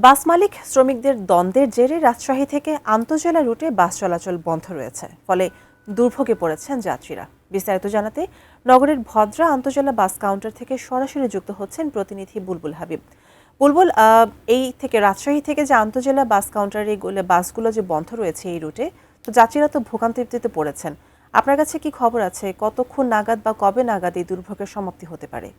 বাস মালিক শ্রমিকদের দ্বন্দ্বের জেরে রাজশাহী থেকে আন্তজেলা রুটে বাস চলাচল বন্ধ রয়েছে, ফলে দুর্ভোগে পড়েছেন যাত্রীরা। বিস্তারিত জানাতে নগরের ভদ্রা আন্তজেলা বাস কাউন্টার থেকে সরাসরি যুক্ত হচ্ছেন প্রতিনিধি বুলবুল হাবিব। বুলবুল, এই থেকে রাজশাহী থেকে যে আন্তজেলা বাস কাউন্টারে বাসগুলো যে বন্ধ রয়েছে এই রুটে, তো যাত্রীরা তো ভোগান্তিতে পড়েছেন। আপনার কাছে কি খবর আছে, কতক্ষণ নাগাদ বা কবে নাগাদ এই দুর্ভোগের সমাপ্তি হতে পারে?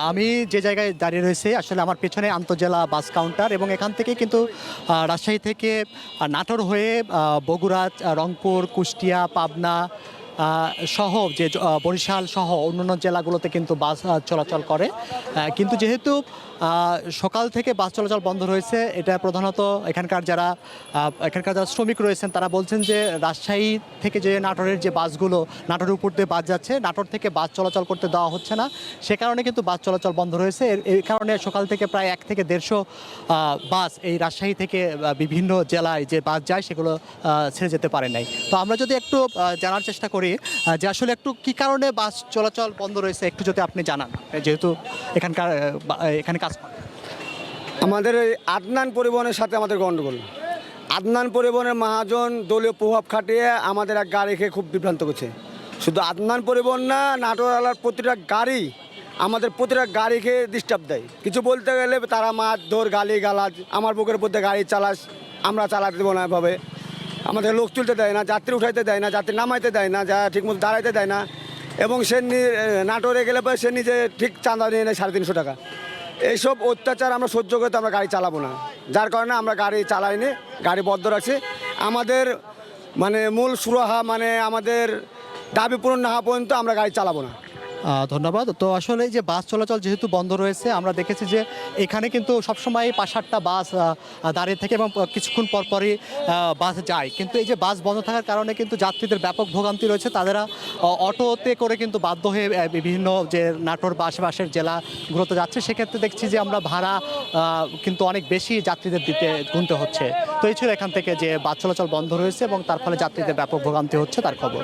আমি যে জায়গায় দাঁড়িয়ে রয়েছি আসলে আমার পেছনে আন্তজেলা বাস কাউন্টার এবং এখান থেকে কিন্তু রাজশাহী থেকে নাটোর হয়ে বগুড়া, রংপুর, কুষ্টিয়া, পাবনা সহ যে বরিশাল সহ অন্যান্য জেলাগুলোতে কিন্তু বাস চলাচল করে। কিন্তু যেহেতু সকাল থেকে বাস চলাচল বন্ধ রয়েছে, এটা প্রধানত এখানকার যারা শ্রমিক রয়েছেন তারা বলছেন যে রাজশাহী থেকে যে নাটোরের যে বাসগুলো নাটোরের উপর দিয়ে বাস যাচ্ছে, নাটোর থেকে বাস চলাচল করতে দেওয়া হচ্ছে না, সে কারণে কিন্তু বাস চলাচল বন্ধ রয়েছে। এই কারণে সকাল থেকে প্রায় 1 থেকে 150 বাস এই রাজশাহী থেকে বিভিন্ন জেলায় যে বাস যায় সেগুলো ছেড়ে যেতে পারে নাই। তো আমরা যদি একটু জানার চেষ্টা করি যে আসলে একটু কি কারণে বাস চলাচল বন্ধ রয়েছে, একটু যদি আপনি জানান, যেহেতু এখানে কাজ করেন। আমাদের এই আদনান পরিবহনের সাথে আমাদের গণ্ডগোল। আদনান পরিবহনের মহাজন দলীয় প্রভাব খাটিয়ে আমাদের এক গাড়িকে খুব বিভ্রান্ত করছে। শুধু আদনান পরিবহন না, নাটোরওয়ালার প্রতিটা গাড়ি আমাদের প্রতিটা গাড়িকে ডিস্টার্ব দেয়। কিছু বলতে গেলে তারা মারধর, গালি গালাজ, আমার বুকের মধ্যে গাড়ি চালাস, আমরা চালাতে দেবো না এভাবে। আমাদের লোক তুলতে দেয় না, যাত্রী উঠাইতে দেয় না, যাত্রী নামাইতে দেয় না, যা ঠিকমতো দাঁড়াইতে দেয় না। এবং সে নাটোরে গেলে পরে সে নিজে ঠিক চাঁদা নিয়ে নেয় 350 টাকা। এইসব অত্যাচার আমরা সহ্য করতে আমরা গাড়ি চালাবো না, যার কারণে আমরা গাড়ি চালাইনি, গাড়ি বদ্ধ রাখছি। আমাদের মূল সুরাহা আমাদের দাবি পূরণ না হওয়া পর্যন্ত আমরা গাড়ি চালাবো না। ধন্যবাদ। তো আসলে এই যে বাস চলাচল যেহেতু বন্ধ রয়েছে, আমরা দেখেছি যে এখানে কিন্তু সবসময় 5-8টা বাস দাঁড়িয়ে থাকে এবং কিছুক্ষণ পরপরই বাস যায়। কিন্তু এই যে বাস বন্ধ থাকার কারণে কিন্তু যাত্রীদের ব্যাপক ভোগান্তি রয়েছে। তারা অটোতে করে কিন্তু বাধ্য হয়ে বিভিন্ন যে নাটোর বা আশেপাশের জেলাগুলোতে যাচ্ছে। সেক্ষেত্রে দেখছি যে আমরা ভাড়া কিন্তু অনেক বেশি যাত্রীদের গুনতে হচ্ছে। তো এই ছিল এখান থেকে যে বাস চলাচল বন্ধ রয়েছে এবং তার ফলে যাত্রীদের ব্যাপক ভোগান্তি হচ্ছে তার খবর।